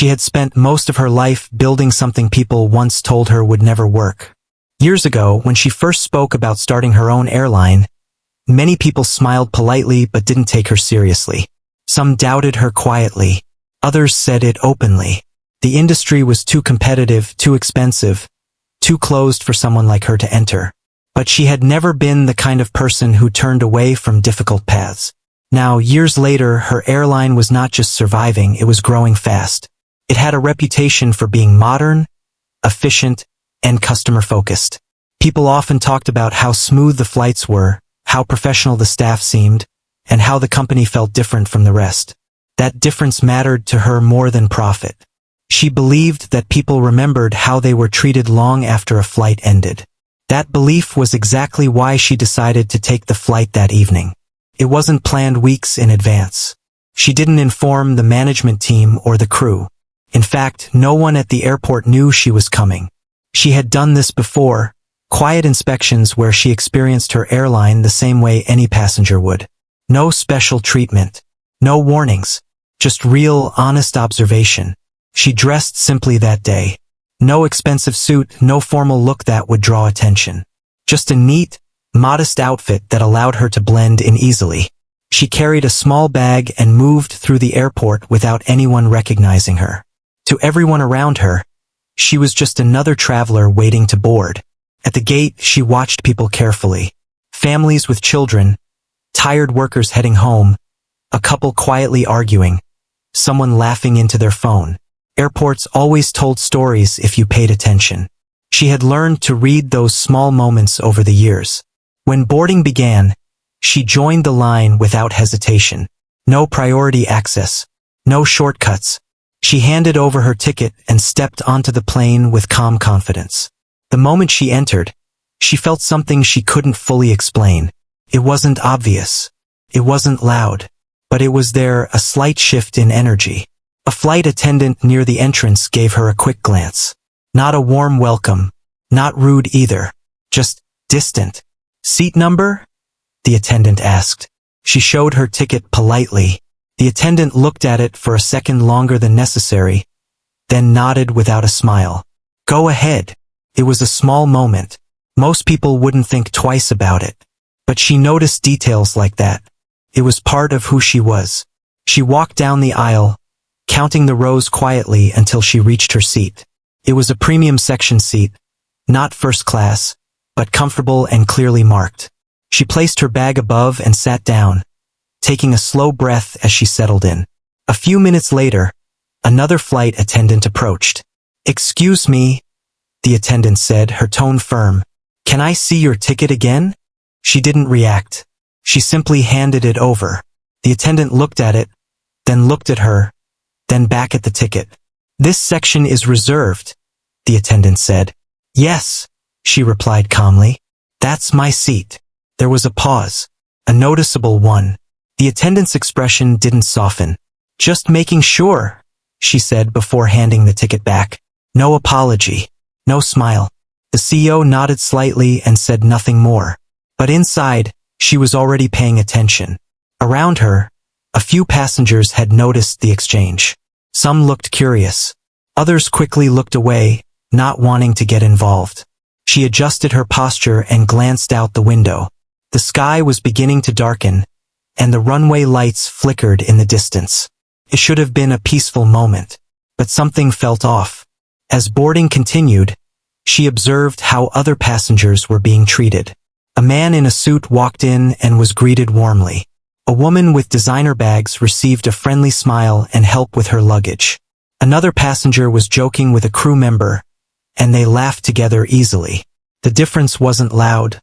She had spent most of her life building something people once told her would never work. Years ago, when she first spoke about starting her own airline, many people smiled politely but didn't take her seriously. Some doubted her quietly. Others said it openly. The industry was too competitive, too expensive, too closed for someone like her to enter. But she had never been the kind of person who turned away from difficult paths. Now, years later, her airline was not just surviving, it was growing fast. It had a reputation for being modern, efficient, and customer-focused. People often talked about how smooth the flights were, how professional the staff seemed, and how the company felt different from the rest. That difference mattered to her more than profit. She believed that people remembered how they were treated long after a flight ended. That belief was exactly why she decided to take the flight that evening. It wasn't planned weeks in advance. She didn't inform the management team or the crew. In fact, no one at the airport knew she was coming. She had done this before, quiet inspections where she experienced her airline the same way any passenger would. No special treatment. No warnings. Just real, honest observation. She dressed simply that day. No expensive suit, no formal look that would draw attention. Just a neat, modest outfit that allowed her to blend in easily. She carried a small bag and moved through the airport without anyone recognizing her. To everyone around her, she was just another traveler waiting to board. At the gate, she watched people carefully. Families with children, tired workers heading home, a couple quietly arguing, someone laughing into their phone. Airports always told stories if you paid attention. She had learned to read those small moments over the years. When boarding began, she joined the line without hesitation. No priority access. No shortcuts. She handed over her ticket and stepped onto the plane with calm confidence. The moment she entered, she felt something she couldn't fully explain. It wasn't obvious. It wasn't loud. But it was there, a slight shift in energy. A flight attendant near the entrance gave her a quick glance. Not a warm welcome. Not rude either. Just distant. "Seat number?" the attendant asked. She showed her ticket politely. The attendant looked at it for a second longer than necessary, then nodded without a smile. "Go ahead." It was a small moment. Most people wouldn't think twice about it. But she noticed details like that. It was part of who she was. She walked down the aisle, counting the rows quietly until she reached her seat. It was a premium section seat, not first class, but comfortable and clearly marked. She placed her bag above and sat down, taking a slow breath as she settled in. A few minutes later, another flight attendant approached. "Excuse me," the attendant said, her tone firm. "Can I see your ticket again?" She didn't react. She simply handed it over. The attendant looked at it, then looked at her, then back at the ticket. "This section is reserved," the attendant said. "Yes," she replied calmly. "That's my seat." There was a pause, a noticeable one. The attendant's expression didn't soften. "Just making sure," she said before handing the ticket back. No apology, no smile. The CEO nodded slightly and said nothing more. But inside, she was already paying attention. Around her, a few passengers had noticed the exchange. Some looked curious. Others quickly looked away, not wanting to get involved. She adjusted her posture and glanced out the window. The sky was beginning to darken, and the runway lights flickered in the distance. It should have been a peaceful moment, but something felt off. As boarding continued, she observed how other passengers were being treated. A man in a suit walked in and was greeted warmly. A woman with designer bags received a friendly smile and help with her luggage. Another passenger was joking with a crew member, and they laughed together easily. The difference wasn't loud,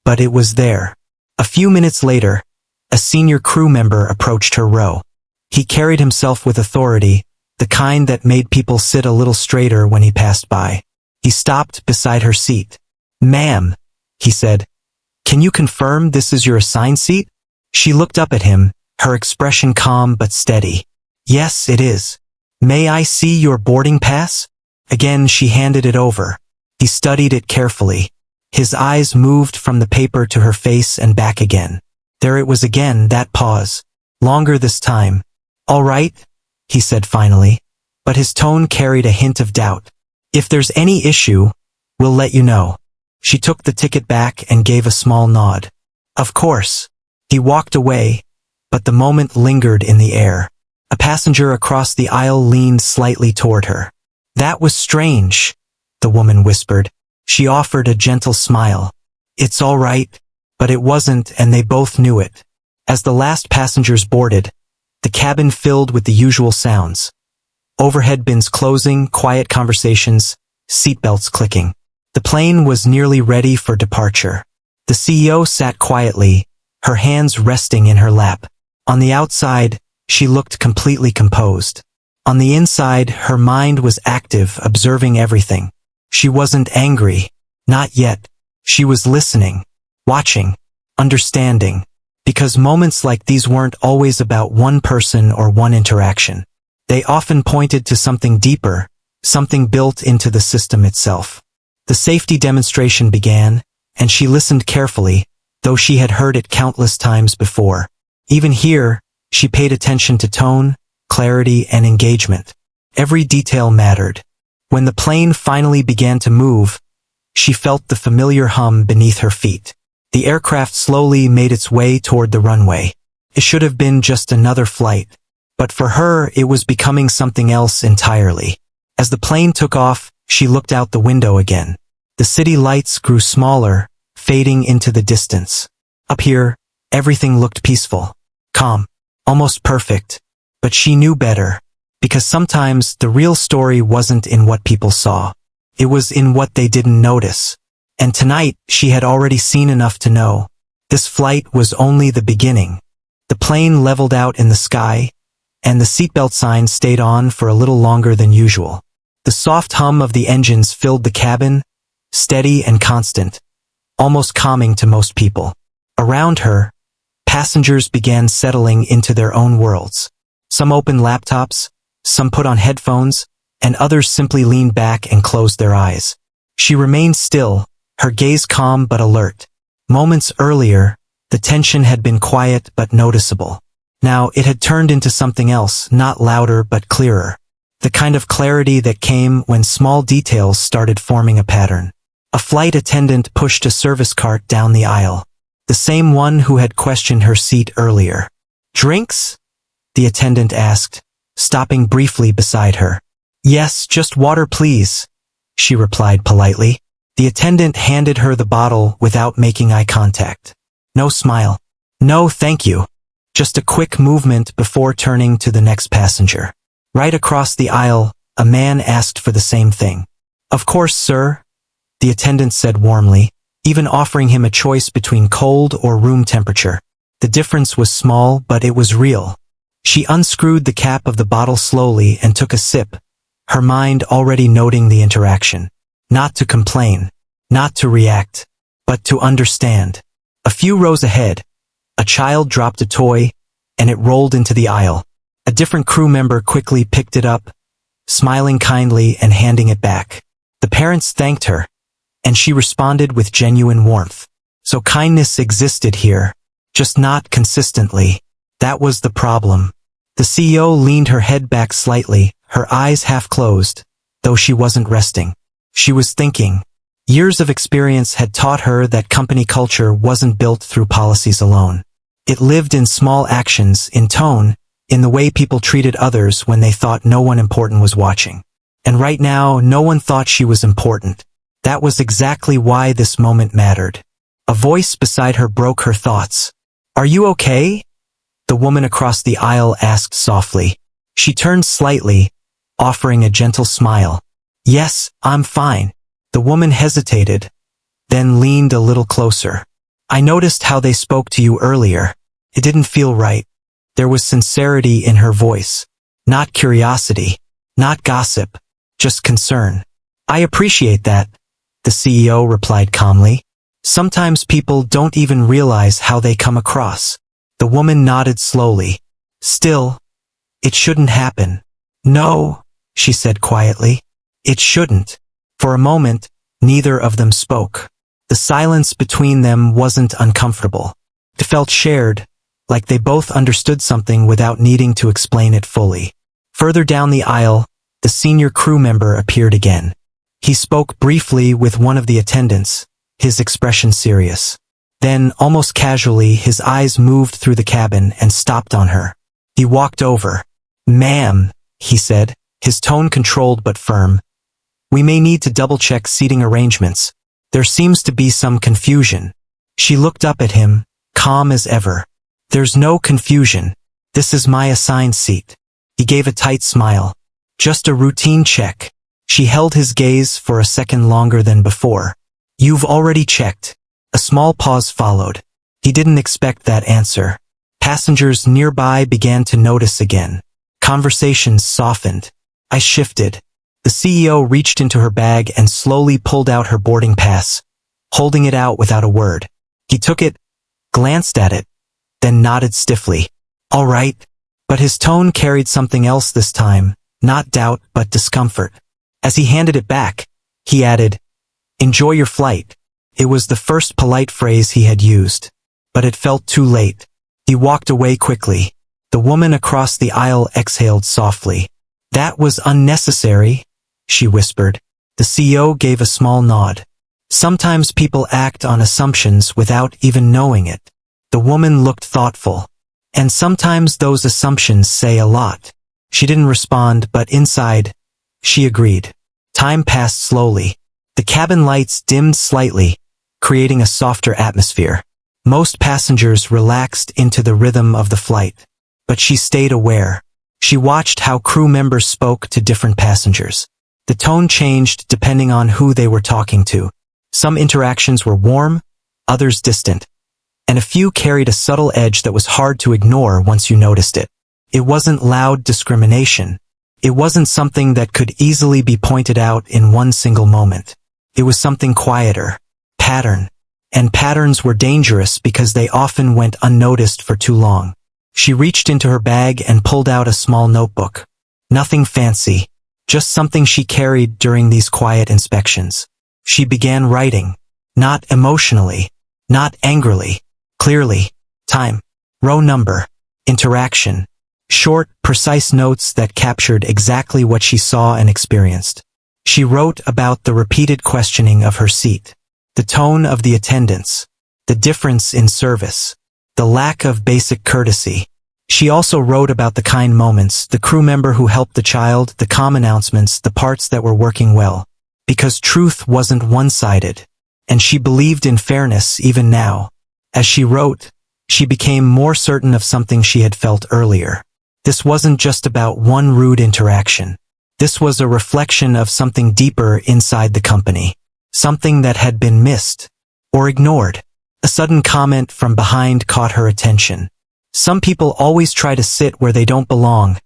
but it was there. A few minutes later, a senior crew member approached her row. He carried himself with authority, the kind that made people sit a little straighter when he passed by. He stopped beside her seat. "Ma'am," he said, "can you confirm this is your assigned seat?" She looked up at him, her expression calm but steady. "Yes, it is." "May I see your boarding pass?" Again she handed it over. He studied it carefully. His eyes moved from the paper to her face and back again. There it was again, that pause. Longer this time. "All right," he said finally. but his tone carried a hint of doubt. If there's any issue, we'll let you know. She took the ticket back and gave a small nod. Of course. He walked away, but the moment lingered in the air. A passenger across the aisle leaned slightly toward her. That was strange, the woman whispered. She offered a gentle smile. It's all right, but it wasn't, and they both knew it. As the last passengers boarded, the cabin filled with the usual sounds. Overhead bins closing, quiet conversations, seatbelts clicking. The plane was nearly ready for departure. The CEO sat quietly, her hands resting in her lap. On the outside, she looked completely composed. On the inside, her mind was active, observing everything. She wasn't angry. Not yet. She was listening, watching, understanding. Because moments like these weren't always about one person or one interaction. They often pointed to something deeper, something built into the system itself. The safety demonstration began, and she listened carefully, though she had heard it countless times before. Even here, she paid attention to tone, clarity, and engagement. Every detail mattered. When the plane finally began to move, she felt the familiar hum beneath her feet. The aircraft slowly made its way toward the runway. It should have been just another flight. But for her, it was becoming something else entirely. As the plane took off, she looked out the window again. The city lights grew smaller, fading into the distance. Up here, everything looked peaceful, calm, almost perfect. But she knew better, because sometimes the real story wasn't in what people saw. It was in what they didn't notice. And tonight, she had already seen enough to know. This flight was only the beginning. The plane leveled out in the sky, and the seatbelt sign stayed on for a little longer than usual. The soft hum of the engines filled the cabin, steady and constant, almost calming to most people. Around her, passengers began settling into their own worlds. Some opened laptops, some put on headphones, and others simply leaned back and closed their eyes. She remained still, her gaze calm but alert. Moments earlier, the tension had been quiet but noticeable. Now it had turned into something else, not louder but clearer. The kind of clarity that came when small details started forming a pattern. A flight attendant pushed a service cart down the aisle. The same one who had questioned her seat earlier. Drinks? The attendant asked, stopping briefly beside her. Yes, just water please, she replied politely. The attendant handed her the bottle without making eye contact. No smile. No, thank you. Just a quick movement before turning to the next passenger. Right across the aisle, a man asked for the same thing. Of course, sir, the attendant said warmly, even offering him a choice between cold or room temperature. The difference was small, but it was real. She unscrewed the cap of the bottle slowly and took a sip, her mind already noting the interaction. Not to complain, not to react, but to understand. A few rows ahead, a child dropped a toy, and it rolled into the aisle. A different crew member quickly picked it up, smiling kindly and handing it back. The parents thanked her, and she responded with genuine warmth. So kindness existed here, just not consistently. That was the problem. The CEO leaned her head back slightly, her eyes half closed, though she wasn't resting. She was thinking. Years of experience had taught her that company culture wasn't built through policies alone. It lived in small actions, in tone, in the way people treated others when they thought no one important was watching. And right now, no one thought she was important. That was exactly why this moment mattered. A voice beside her broke her thoughts. Are you okay? The woman across the aisle asked softly. She turned slightly, offering a gentle smile. Yes, I'm fine. The woman hesitated, then leaned a little closer. I noticed how they spoke to you earlier. It didn't feel right. There was sincerity in her voice. Not curiosity, not gossip, just concern. I appreciate that, the CEO replied calmly. Sometimes people don't even realize how they come across. The woman nodded slowly. Still, it shouldn't happen. No, she said quietly. It shouldn't. For a moment, neither of them spoke. The silence between them wasn't uncomfortable. It felt shared, like they both understood something without needing to explain it fully. Further down the aisle, the senior crew member appeared again. He spoke briefly with one of the attendants, his expression serious. Then, almost casually, his eyes moved through the cabin and stopped on her. He walked over. "Ma'am," he said, his tone controlled but firm. "We may need to double-check seating arrangements. There seems to be some confusion." She looked up at him, calm as ever. "There's no confusion. This is my assigned seat." He gave a tight smile. "Just a routine check." She held his gaze for a second longer than before. "You've already checked." A small pause followed. He didn't expect that answer. Passengers nearby began to notice again. Conversations softened. I shifted. The CEO reached into her bag and slowly pulled out her boarding pass, holding it out without a word. He took it, glanced at it, then nodded stiffly. "All right." But his tone carried something else this time, not doubt but discomfort. As he handed it back, he added, "Enjoy your flight." It was the first polite phrase he had used, but it felt too late. He walked away quickly. The woman across the aisle exhaled softly. "That was unnecessary," she whispered. The CEO gave a small nod. "Sometimes people act on assumptions without even knowing it." The woman looked thoughtful. "And sometimes those assumptions say a lot." She didn't respond, but inside, she agreed. Time passed slowly. The cabin lights dimmed slightly, creating a softer atmosphere. Most passengers relaxed into the rhythm of the flight. But she stayed aware. She watched how crew members spoke to different passengers. The tone changed depending on who they were talking to. Some interactions were warm, others distant, and a few carried a subtle edge that was hard to ignore once you noticed it. It wasn't loud discrimination. It wasn't something that could easily be pointed out in one single moment. It was something quieter. Pattern. And patterns were dangerous because they often went unnoticed for too long. She reached into her bag and pulled out a small notebook. Nothing fancy, just something she carried during these quiet inspections. She began writing. Not emotionally, not angrily, clearly. Time. Row number. Interaction. Short, precise notes that captured exactly what she saw and experienced. She wrote about the repeated questioning of her seat, the tone of the attendants, the difference in service, the lack of basic courtesy. She also wrote about the kind moments, the crew member who helped the child, the calm announcements, the parts that were working well. Because truth wasn't one-sided, and she believed in fairness even now. As she wrote, she became more certain of something she had felt earlier. This wasn't just about one rude interaction. This was a reflection of something deeper inside the company. Something that had been missed or ignored. A sudden comment from behind caught her attention. "Some people always try to sit where they don't belong,"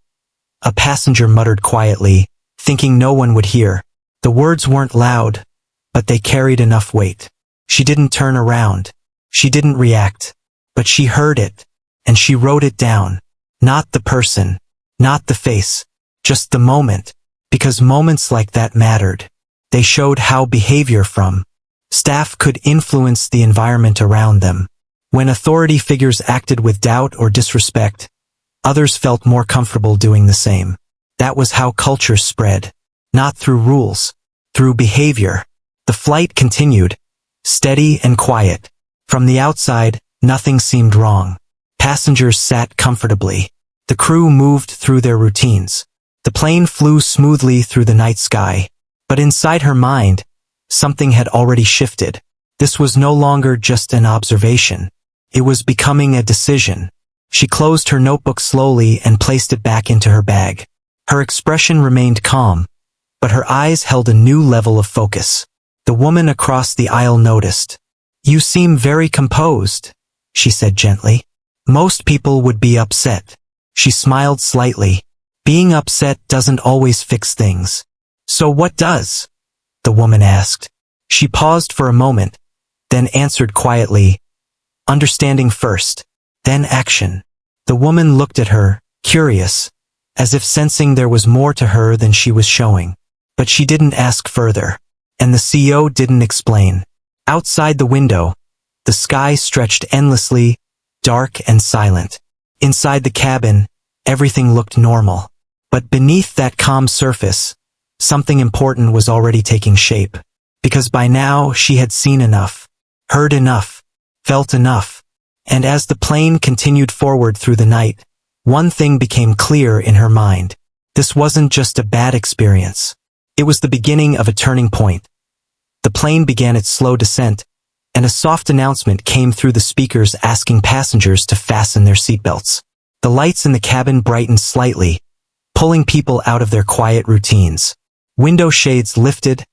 a passenger muttered quietly, thinking no one would hear. The words weren't loud, but they carried enough weight. She didn't turn around. She didn't react. But she heard it, and she wrote it down. Not the person, not the face, just the moment. Because moments like that mattered. They showed how behavior from staff could influence the environment around them. When authority figures acted with doubt or disrespect, others felt more comfortable doing the same. That was how culture spread. Not through rules, through behavior. The flight continued, steady and quiet. From the outside, nothing seemed wrong. Passengers sat comfortably. The crew moved through their routines. The plane flew smoothly through the night sky. But inside her mind, something had already shifted. This was no longer just an observation. It was becoming a decision. She closed her notebook slowly and placed it back into her bag. Her expression remained calm, but her eyes held a new level of focus. The woman across the aisle noticed. "You seem very composed," she said gently. "Most people would be upset." She smiled slightly. "Being upset doesn't always fix things." "So what does?" the woman asked. She paused for a moment, then answered quietly, "Understanding first, then action." The woman looked at her, curious, as if sensing there was more to her than she was showing. But she didn't ask further, and the CEO didn't explain. Outside the window, the sky stretched endlessly, dark and silent. Inside the cabin, everything looked normal. But beneath that calm surface, something important was already taking shape. Because by now she had seen enough, heard enough, felt enough. And as the plane continued forward through the night, one thing became clear in her mind. This wasn't just a bad experience. It was the beginning of a turning point. The plane began its slow descent, and a soft announcement came through the speakers asking passengers to fasten their seatbelts. The lights in the cabin brightened slightly, pulling people out of their quiet routines. Window shades lifted,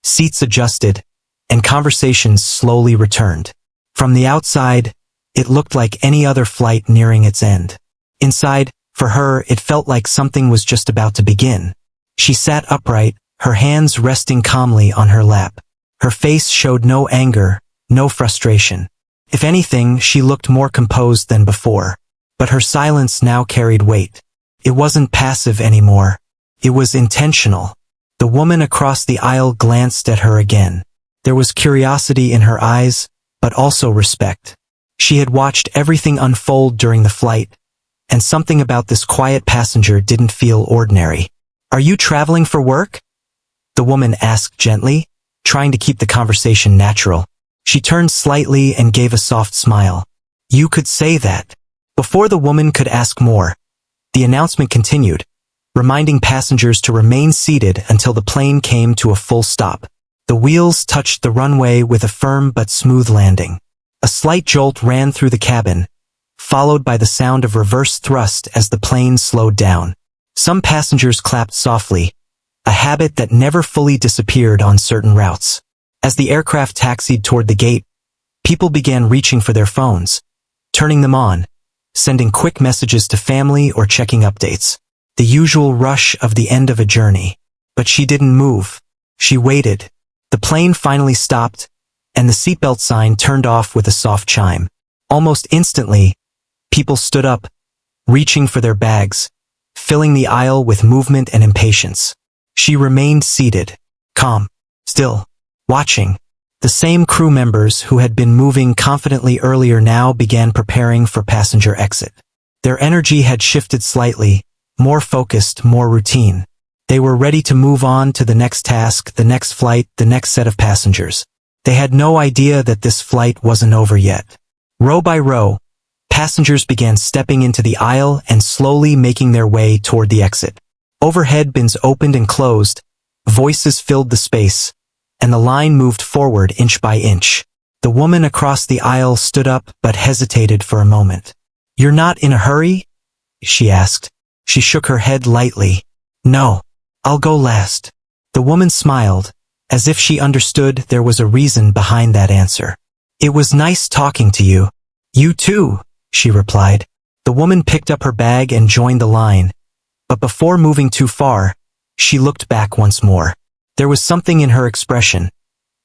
seats adjusted, and conversations slowly returned. From the outside, it looked like any other flight nearing its end. Inside, for her, it felt like something was just about to begin. She sat upright, her hands resting calmly on her lap. Her face showed no anger, no frustration. If anything, she looked more composed than before. But her silence now carried weight. It wasn't passive anymore. It was intentional. The woman across the aisle glanced at her again. There was curiosity in her eyes, but also respect. She had watched everything unfold during the flight, and something about this quiet passenger didn't feel ordinary. "Are you traveling for work?" the woman asked gently, trying to keep the conversation natural. She turned slightly and gave a soft smile. "You could say that." Before the woman could ask more, the announcement continued, reminding passengers to remain seated until the plane came to a full stop. The wheels touched the runway with a firm but smooth landing. A slight jolt ran through the cabin, followed by the sound of reverse thrust as the plane slowed down. Some passengers clapped softly, a habit that never fully disappeared on certain routes. As the aircraft taxied toward the gate, people began reaching for their phones, turning them on, sending quick messages to family or checking updates. The usual rush of the end of a journey. But she didn't move. She waited. The plane finally stopped, and the seatbelt sign turned off with a soft chime. Almost instantly, people stood up, reaching for their bags, filling the aisle with movement and impatience. She remained seated, calm, still, watching. The same crew members who had been moving confidently earlier now began preparing for passenger exit. Their energy had shifted slightly, more focused, more routine. They were ready to move on to the next task, the next flight, the next set of passengers. They had no idea that this flight wasn't over yet. Row by row, passengers began stepping into the aisle and slowly making their way toward the exit. Overhead bins opened and closed, voices filled the space, and the line moved forward inch by inch. The woman across the aisle stood up but hesitated for a moment. "You're not in a hurry?" she asked. She shook her head lightly. "No, I'll go last." The woman smiled, as if she understood there was a reason behind that answer. "It was nice talking to you." "You too," she replied. The woman picked up her bag and joined the line, but before moving too far, she looked back once more. There was something in her expression,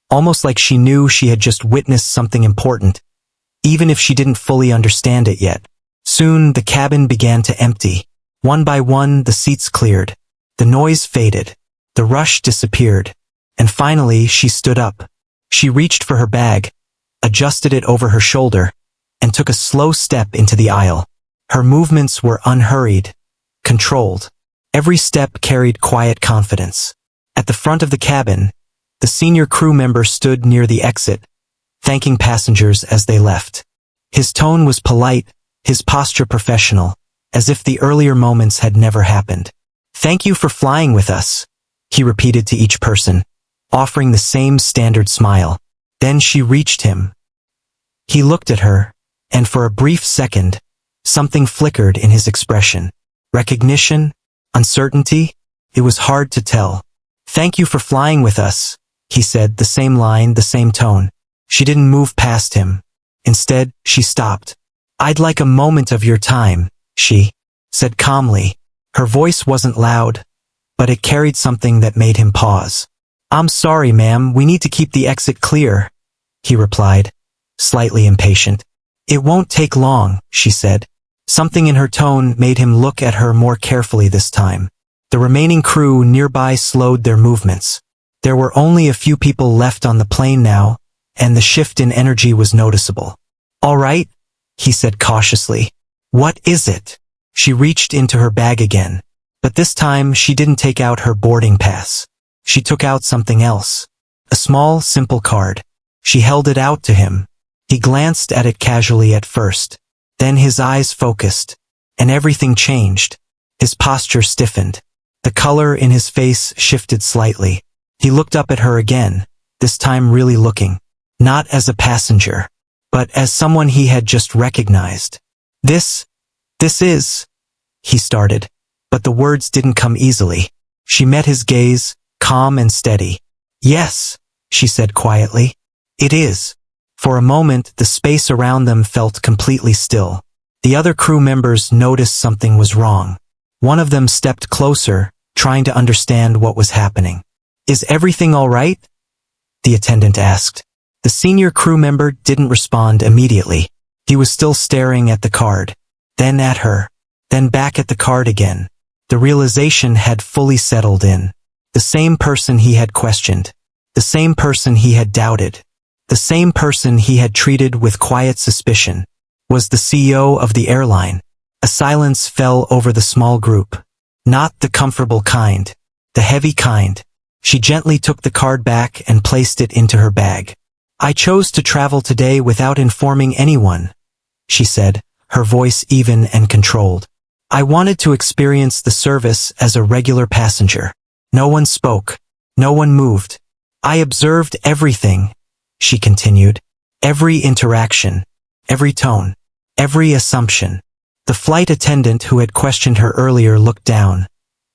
almost like she knew she had just witnessed something important, even if she didn't fully understand it yet. Soon the cabin began to empty. One by one the seats cleared, the noise faded, the rush disappeared, and finally she stood up. She reached for her bag, adjusted it over her shoulder, and took a slow step into the aisle. Her movements were unhurried, controlled. Every step carried quiet confidence. At the front of the cabin, the senior crew member stood near the exit, thanking passengers as they left. His tone was polite, his posture professional, as if the earlier moments had never happened. "Thank you for flying with us," he repeated to each person, offering the same standard smile. Then she reached him. He looked at her, and for a brief second, something flickered in his expression. Recognition? Uncertainty? It was hard to tell. "Thank you for flying with us," he said, the same line, the same tone. She didn't move past him. Instead, she stopped. "I'd like a moment of your time," she said calmly. Her voice wasn't loud, but it carried something that made him pause. "I'm sorry, ma'am, we need to keep the exit clear," he replied, slightly impatient. "It won't take long," she said. Something in her tone made him look at her more carefully this time. The remaining crew nearby slowed their movements. There were only a few people left on the plane now, and the shift in energy was noticeable. "All right," he said cautiously. "What is it?" She reached into her bag again. But this time she didn't take out her boarding pass. She took out something else. A small, simple card. She held it out to him. He glanced at it casually at first. Then his eyes focused, and everything changed. His posture stiffened. The color in his face shifted slightly. He looked up at her again, this time really looking. Not as a passenger, but as someone he had just recognized. This is, he started, but the words didn't come easily. She met his gaze, calm and steady. Yes, she said quietly. It is. For a moment, the space around them felt completely still. The other crew members noticed something was wrong. One of them stepped closer, trying to understand what was happening. Is everything all right? The attendant asked. The senior crew member didn't respond immediately. He was still staring at the card, then at her, then back at the card again. The realization had fully settled in. The same person he had questioned. The same person he had doubted. The same person he had treated with quiet suspicion was the CEO of the airline. A silence fell over the small group. Not the comfortable kind, the heavy kind. She gently took the card back and placed it into her bag. I chose to travel today without informing anyone, she said, her voice even and controlled. I wanted to experience the service as a regular passenger. No one spoke. No one moved. I observed everything, she continued. Every interaction, every tone, every assumption. The flight attendant who had questioned her earlier looked down,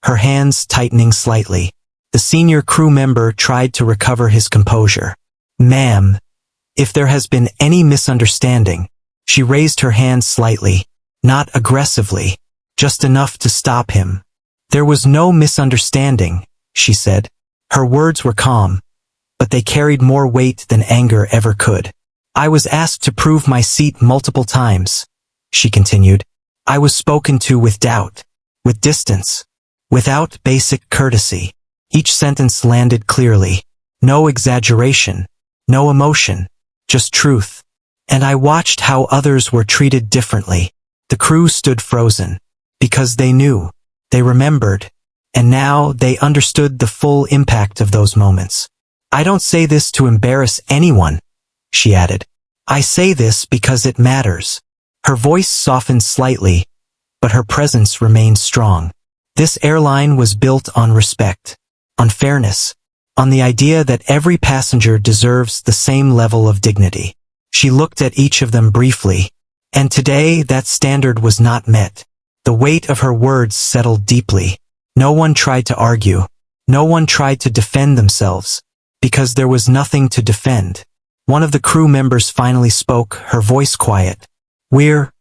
her hands tightening slightly. The senior crew member tried to recover his composure. Ma'am, if there has been any misunderstanding, she raised her hand slightly, not aggressively, just enough to stop him. There was no misunderstanding, she said. Her words were calm, but they carried more weight than anger ever could. I was asked to prove my seat multiple times, she continued. I was spoken to with doubt, with distance, without basic courtesy. Each sentence landed clearly. No exaggeration, no emotion, just truth. And I watched how others were treated differently. The crew stood frozen, because they knew, they remembered, and now they understood the full impact of those moments. I don't say this to embarrass anyone, she added. I say this because it matters. Her voice softened slightly, but her presence remained strong. This airline was built on respect, on fairness, on the idea that every passenger deserves the same level of dignity. She looked at each of them briefly, and today that standard was not met. The weight of her words settled deeply. No one tried to argue. No one tried to defend themselves, because there was nothing to defend. One of the crew members finally spoke, her voice quiet. We're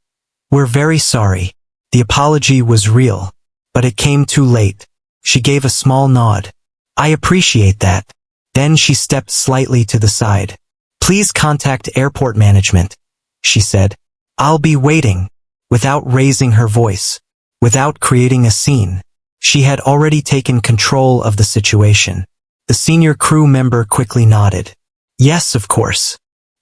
very sorry. The apology was real, but it came too late. She gave a small nod. I appreciate that. Then she stepped slightly to the side. Please contact airport management, she said. I'll be waiting. Without raising her voice, without creating a scene. She had already taken control of the situation. The senior crew member quickly nodded. Yes, of course.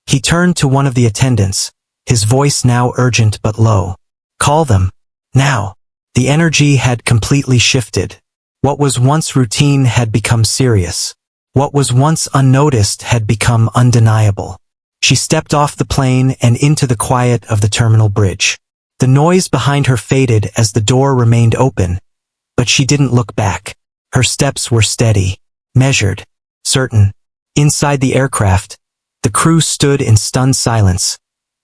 He turned to one of the attendants, his voice now urgent but low. Call them. Now. The energy had completely shifted. What was once routine had become serious. What was once unnoticed had become undeniable. She stepped off the plane and into the quiet of the terminal bridge. The noise behind her faded as the door remained open, but she didn't look back. Her steps were steady, measured, certain. Inside the aircraft, the crew stood in stunned silence,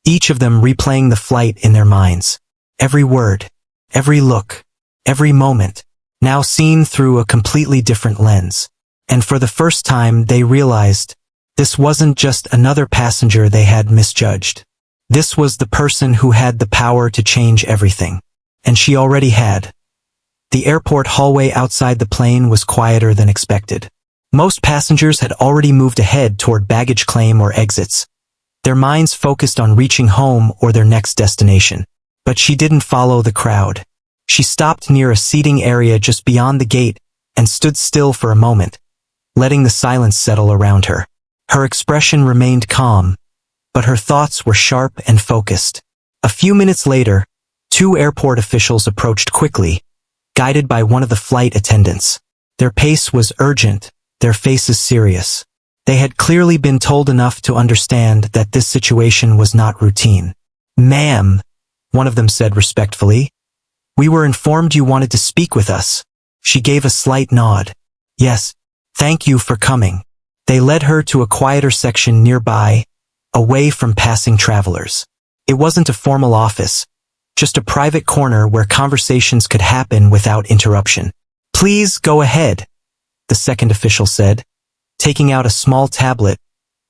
each of them replaying the flight in their minds. Every word, every look, every moment, now seen through a completely different lens. And for the first time they realized, this wasn't just another passenger they had misjudged. This was the person who had the power to change everything. And she already had. The airport hallway outside the plane was quieter than expected. Most passengers had already moved ahead toward baggage claim or exits, their minds focused on reaching home or their next destination. But she didn't follow the crowd. She stopped near a seating area just beyond the gate and stood still for a moment, letting the silence settle around her. Her expression remained calm, but her thoughts were sharp and focused. A few minutes later, two airport officials approached quickly, guided by one of the flight attendants. Their pace was urgent, their faces serious. They had clearly been told enough to understand that this situation was not routine. "Ma'am," one of them said respectfully, "we were informed you wanted to speak with us." She gave a slight nod. "Yes, thank you for coming." They led her to a quieter section nearby, away from passing travelers. It wasn't a formal office, just a private corner where conversations could happen without interruption. "Please go ahead," the second official said, taking out a small tablet,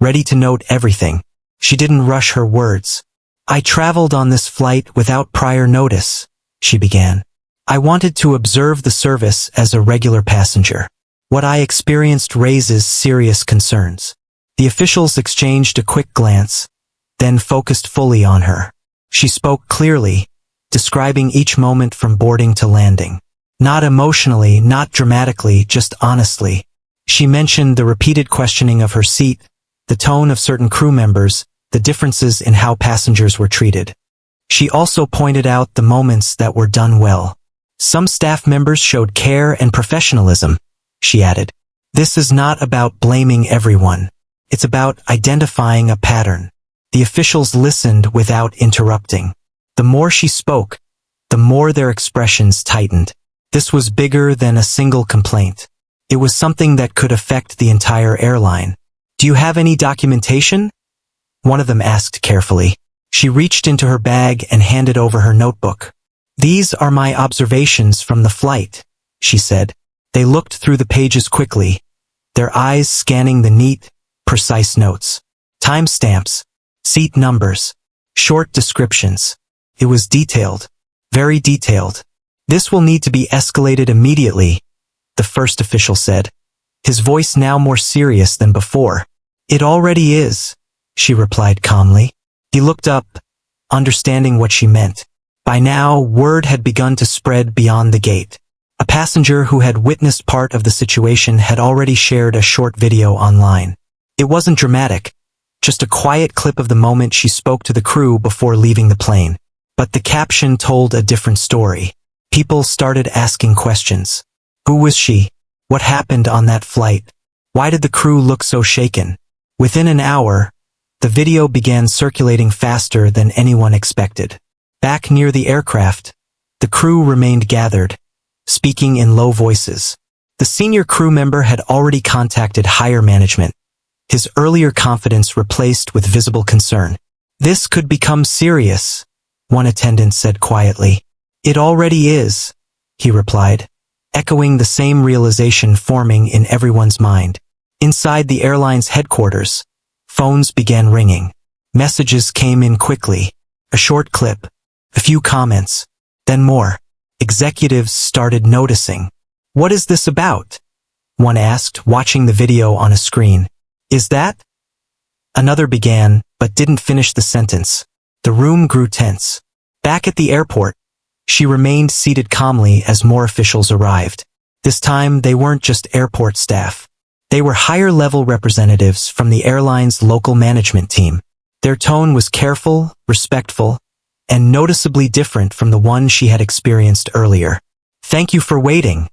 ready to note everything. She didn't rush her words. "I traveled on this flight without prior notice," she began. "I wanted to observe the service as a regular passenger. What I experienced raises serious concerns." The officials exchanged a quick glance, then focused fully on her. She spoke clearly, describing each moment from boarding to landing. Not emotionally, not dramatically, just honestly. She mentioned the repeated questioning of her seat, the tone of certain crew members, the differences in how passengers were treated. She also pointed out the moments that were done well. "Some staff members showed care and professionalism," she added. "This is not about blaming everyone. It's about identifying a pattern." The officials listened without interrupting. The more she spoke, the more their expressions tightened. This was bigger than a single complaint. It was something that could affect the entire airline. "Do you have any documentation?" one of them asked carefully. She reached into her bag and handed over her notebook. "These are my observations from the flight," she said. They looked through the pages quickly, their eyes scanning the neat, precise notes. Timestamps, seat numbers, short descriptions. It was detailed, very detailed. "This will need to be escalated immediately," the first official said, his voice now more serious than before. "It already is," she replied calmly. He looked up, understanding what she meant. By now, word had begun to spread beyond the gate. A passenger who had witnessed part of the situation had already shared a short video online. It wasn't dramatic, just a quiet clip of the moment she spoke to the crew before leaving the plane. But the caption told a different story. People started asking questions. Who was she? What happened on that flight? Why did the crew look so shaken? Within an hour, the video began circulating faster than anyone expected. Back near the aircraft, the crew remained gathered, speaking in low voices. The senior crew member had already contacted higher management, his earlier confidence replaced with visible concern. "This could become serious," one attendant said quietly. "It already is," he replied, echoing the same realization forming in everyone's mind. Inside the airline's headquarters, phones began ringing. Messages came in quickly. A short clip, a few comments, then more. Executives started noticing. "What is this about?" one asked, watching the video on a screen. "Is that?" Another began, but didn't finish the sentence. The room grew tense. Back at the airport, she remained seated calmly as more officials arrived. This time, they weren't just airport staff. They were higher-level representatives from the airline's local management team. Their tone was careful, respectful, and noticeably different from the one she had experienced earlier. "Thank you for waiting,"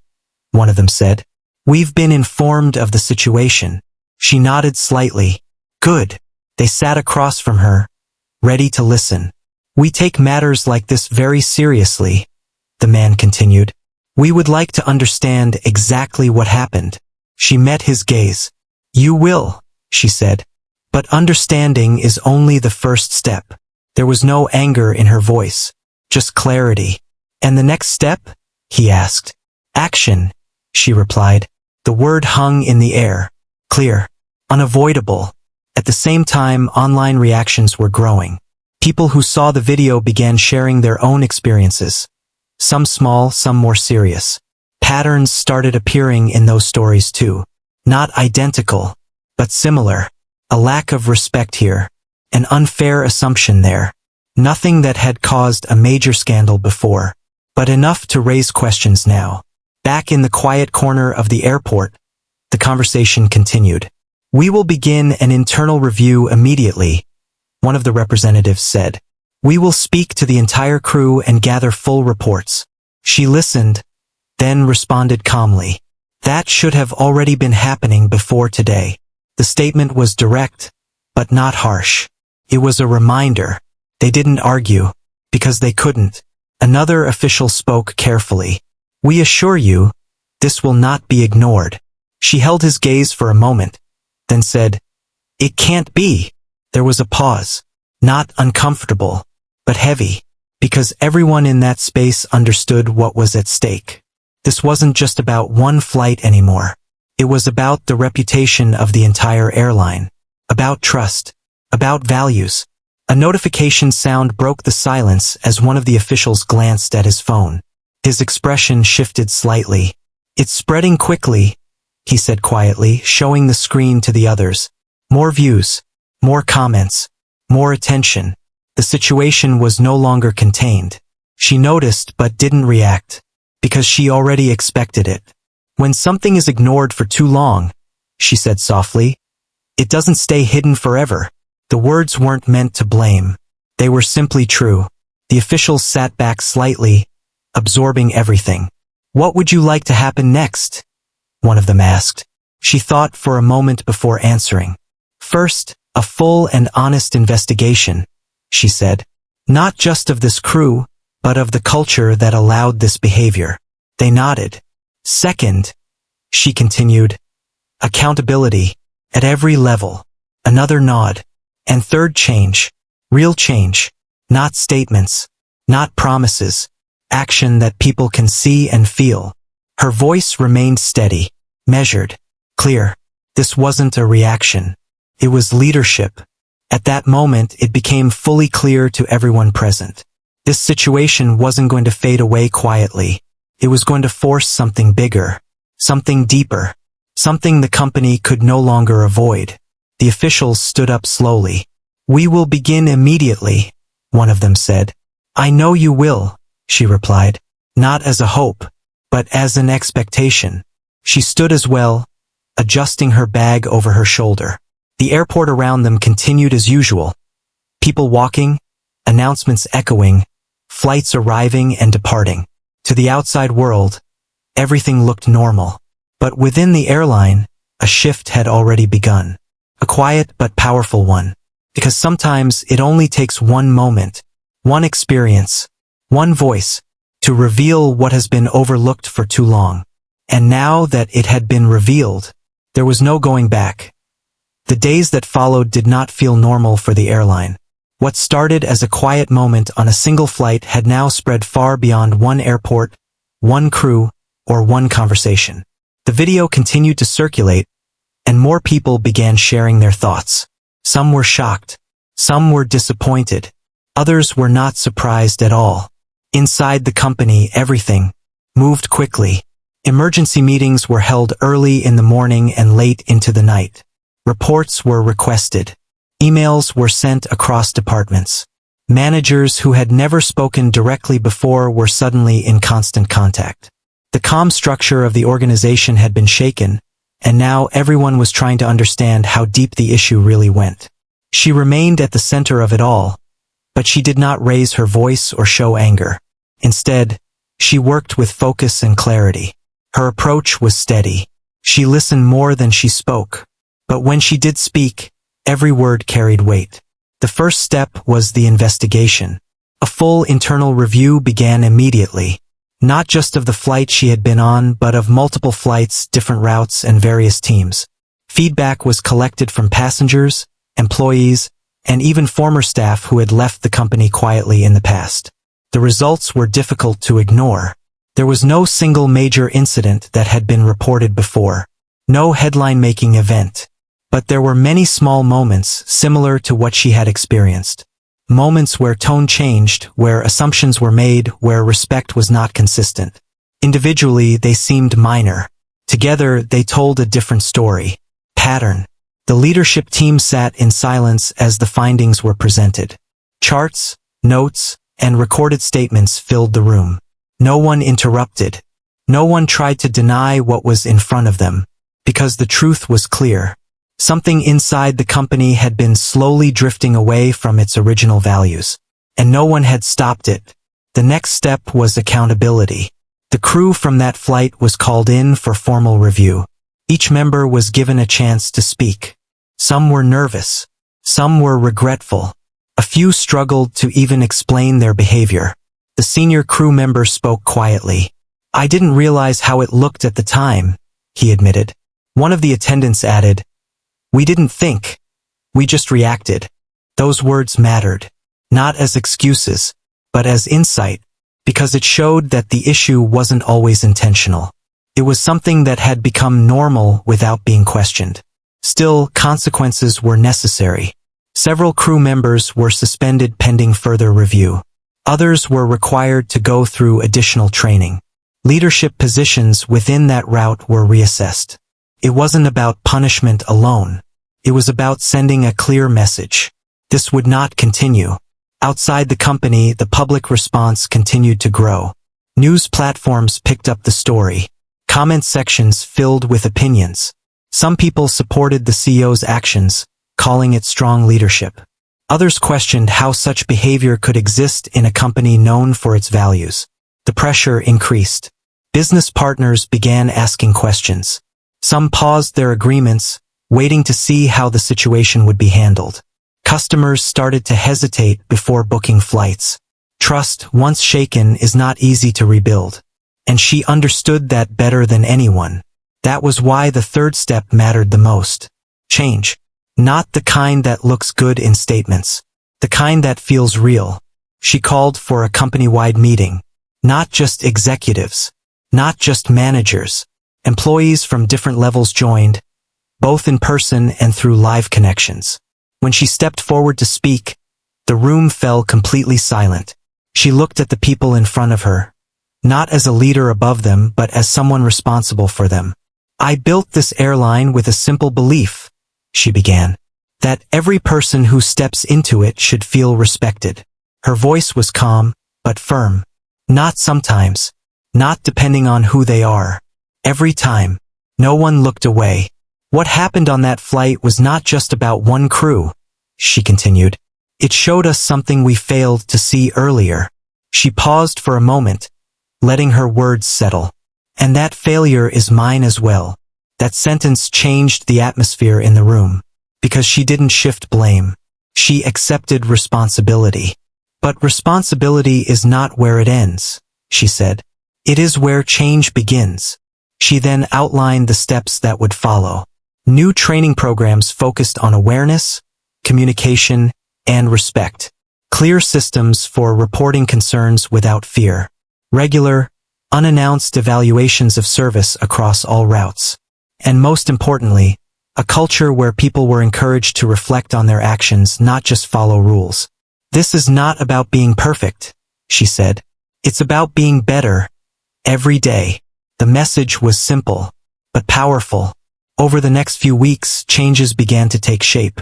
one of them said. "We've been informed of the situation." She nodded slightly. "Good." They sat across from her, ready to listen. "We take matters like this very seriously," the man continued. "We would like to understand exactly what happened." She met his gaze. "You will," she said. "But understanding is only the first step." There was no anger in her voice, just clarity. "And the next step?" he asked. "Action," she replied. The word hung in the air. Clear. Unavoidable. At the same time, online reactions were growing. People who saw the video began sharing their own experiences. Some small, some more serious. Patterns started appearing in those stories too. Not identical, but similar. A lack of respect here. An unfair assumption there. Nothing that had caused a major scandal before, but enough to raise questions now. Back in the quiet corner of the airport, the conversation continued. "We will begin an internal review immediately," one of the representatives said. "We will speak to the entire crew and gather full reports." She listened, then responded calmly. That should have already been happening before today. The statement was direct, but not harsh. It was a reminder. They didn't argue, because they couldn't. Another official spoke carefully. We assure you, this will not be ignored. She held his gaze for a moment, then said, It can't be. There was a pause. Not uncomfortable, but heavy, because everyone in that space understood what was at stake. This wasn't just about one flight anymore. It was about the reputation of the entire airline, about trust, about values. A notification sound broke the silence as one of the officials glanced at his phone. His expression shifted slightly. It's spreading quickly, he said quietly, showing the screen to the others. More views, more comments, more attention. The situation was no longer contained. She noticed but didn't react, because she already expected it. When something is ignored for too long, she said softly, it doesn't stay hidden forever. The words weren't meant to blame. They were simply true. The officials sat back slightly, absorbing everything. What would you like to happen next? One of them asked. She thought for a moment before answering. First, a full and honest investigation, she said. Not just of this crew, but of the culture that allowed this behavior. They nodded. Second, she continued, accountability, at every level. Another nod. And third, change. Real change. Not statements. Not promises. Action that people can see and feel. Her voice remained steady, measured, clear. This wasn't a reaction. It was leadership. At that moment, it became fully clear to everyone present. This situation wasn't going to fade away quietly. It was going to force something bigger, something deeper, something the company could no longer avoid. The officials stood up slowly. We will begin immediately, one of them said. I know you will, she replied, not as a hope, but as an expectation. She stood as well, adjusting her bag over her shoulder. The airport around them continued as usual. People walking, announcements echoing, flights arriving and departing. To the outside world, everything looked normal. But within the airline, a shift had already begun. A quiet but powerful one. Because sometimes it only takes one moment, one experience, one voice, to reveal what has been overlooked for too long. And now that it had been revealed, there was no going back. The days that followed did not feel normal for the airline. What started as a quiet moment on a single flight had now spread far beyond one airport, one crew, or one conversation. The video continued to circulate, and more people began sharing their thoughts. Some were shocked. Some were disappointed. Others were not surprised at all. Inside the company, everything moved quickly. Emergency meetings were held early in the morning and late into the night. Reports were requested. Emails were sent across departments. Managers who had never spoken directly before were suddenly in constant contact. The calm structure of the organization had been shaken, and now everyone was trying to understand how deep the issue really went. She remained at the center of it all, but she did not raise her voice or show anger. Instead, she worked with focus and clarity. Her approach was steady. She listened more than she spoke. But when she did speak, every word carried weight. The first step was the investigation. A full internal review began immediately. Not just of the flight she had been on, but of multiple flights, different routes, and various teams. Feedback was collected from passengers, employees, and even former staff who had left the company quietly in the past. The results were difficult to ignore. There was no single major incident that had been reported before. No headline-making event. But there were many small moments similar to what she had experienced. Moments where tone changed, where assumptions were made, where respect was not consistent. Individually, they seemed minor. Together, they told a different story. Pattern. The leadership team sat in silence as the findings were presented. Charts, notes, and recorded statements filled the room. No one interrupted. No one tried to deny what was in front of them, because the truth was clear. Something inside the company had been slowly drifting away from its original values, and no one had stopped it. The next step was accountability. The crew from that flight was called in for formal review. Each member was given a chance to speak. Some were nervous. Some were regretful. A few struggled to even explain their behavior. The senior crew member spoke quietly. "I didn't realize how it looked at the time," he admitted. One of the attendants added, "We didn't think. We just reacted." Those words mattered, not as excuses, but as insight, because it showed that the issue wasn't always intentional. It was something that had become normal without being questioned. Still, consequences were necessary. Several crew members were suspended pending further review. Others were required to go through additional training. Leadership positions within that route were reassessed. It wasn't about punishment alone. It was about sending a clear message. This would not continue. Outside the company, the public response continued to grow. News platforms picked up the story. Comment sections filled with opinions. Some people supported the CEO's actions, calling it strong leadership. Others questioned how such behavior could exist in a company known for its values. The pressure increased. Business partners began asking questions. Some paused their agreements, waiting to see how the situation would be handled. Customers started to hesitate before booking flights. Trust, once shaken, is not easy to rebuild. And she understood that better than anyone. That was why the third step mattered the most. Change. Not the kind that looks good in statements. The kind that feels real. She called for a company-wide meeting. Not just executives. Not just managers. Employees from different levels joined, both in person and through live connections. When she stepped forward to speak, the room fell completely silent. She looked at the people in front of her, not as a leader above them, but as someone responsible for them. "I built this airline with a simple belief," she began, "that every person who steps into it should feel respected." Her voice was calm, but firm. Not sometimes. Not depending on who they are. Every time. No one looked away. "What happened on that flight was not just about one crew," she continued. "It showed us something we failed to see earlier." She paused for a moment, letting her words settle. "And that failure is mine as well." That sentence changed the atmosphere in the room. Because she didn't shift blame. She accepted responsibility. "But responsibility is not where it ends," she said. "It is where change begins." She then outlined the steps that would follow. New training programs focused on awareness, communication, and respect. Clear systems for reporting concerns without fear. Regular, unannounced evaluations of service across all routes. And most importantly, a culture where people were encouraged to reflect on their actions, not just follow rules. "This is not about being perfect," she said. "It's about being better. Every day." The message was simple, but powerful. Over the next few weeks, changes began to take shape.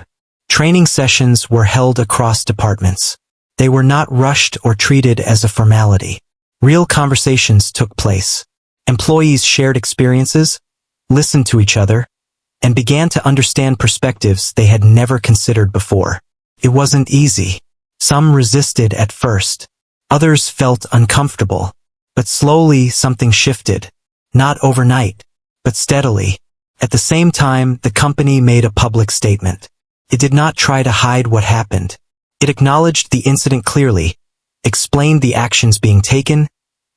Training sessions were held across departments. They were not rushed or treated as a formality. Real conversations took place. Employees shared experiences, listened to each other, and began to understand perspectives they had never considered before. It wasn't easy. Some resisted at first. Others felt uncomfortable. But slowly something shifted. Not overnight, but steadily. At the same time, the company made a public statement. It did not try to hide what happened. It acknowledged the incident clearly, explained the actions being taken,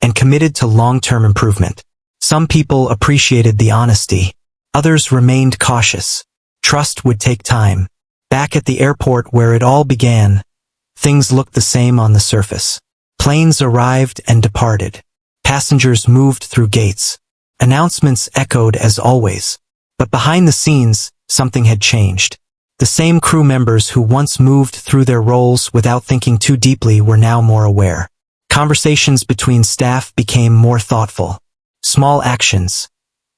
and committed to long-term improvement. Some people appreciated the honesty. Others remained cautious. Trust would take time. Back at the airport where it all began, things looked the same on the surface. Planes arrived and departed. Passengers moved through gates. Announcements echoed as always. But behind the scenes, something had changed. The same crew members who once moved through their roles without thinking too deeply were now more aware. Conversations between staff became more thoughtful. Small actions,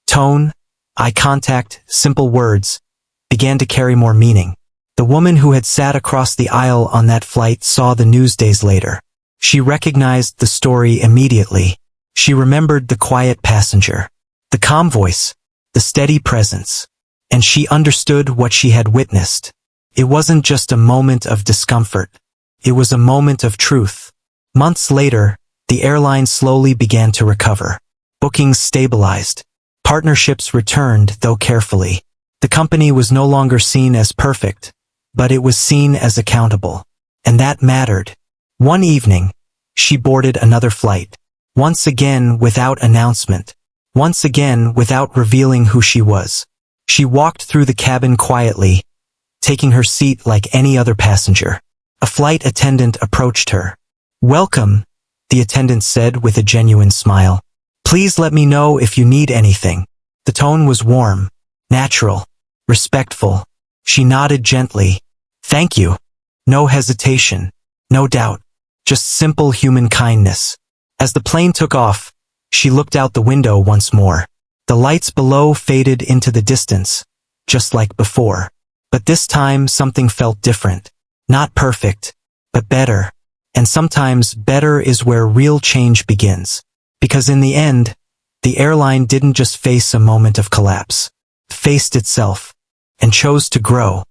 tone, eye contact, simple words, began to carry more meaning. The woman who had sat across the aisle on that flight saw the news days later. She recognized the story immediately. She remembered the quiet passenger, the calm voice, the steady presence, and she understood what she had witnessed. It wasn't just a moment of discomfort. It was a moment of truth. Months later, the airline slowly began to recover. Bookings stabilized. Partnerships returned, though carefully. The company was no longer seen as perfect, but it was seen as accountable. And that mattered. One evening, she boarded another flight. Once again without announcement. Once again without revealing who she was. She walked through the cabin quietly, taking her seat like any other passenger. A flight attendant approached her. "Welcome," the attendant said with a genuine smile. "Please let me know if you need anything." The tone was warm, natural, respectful. She nodded gently. "Thank you." No hesitation, no doubt, just simple human kindness. As the plane took off, she looked out the window once more. The lights below faded into the distance, just like before. But this time something felt different. Not perfect, but better. And sometimes better is where real change begins. Because in the end, the airline didn't just face a moment of collapse. It faced itself, and chose to grow.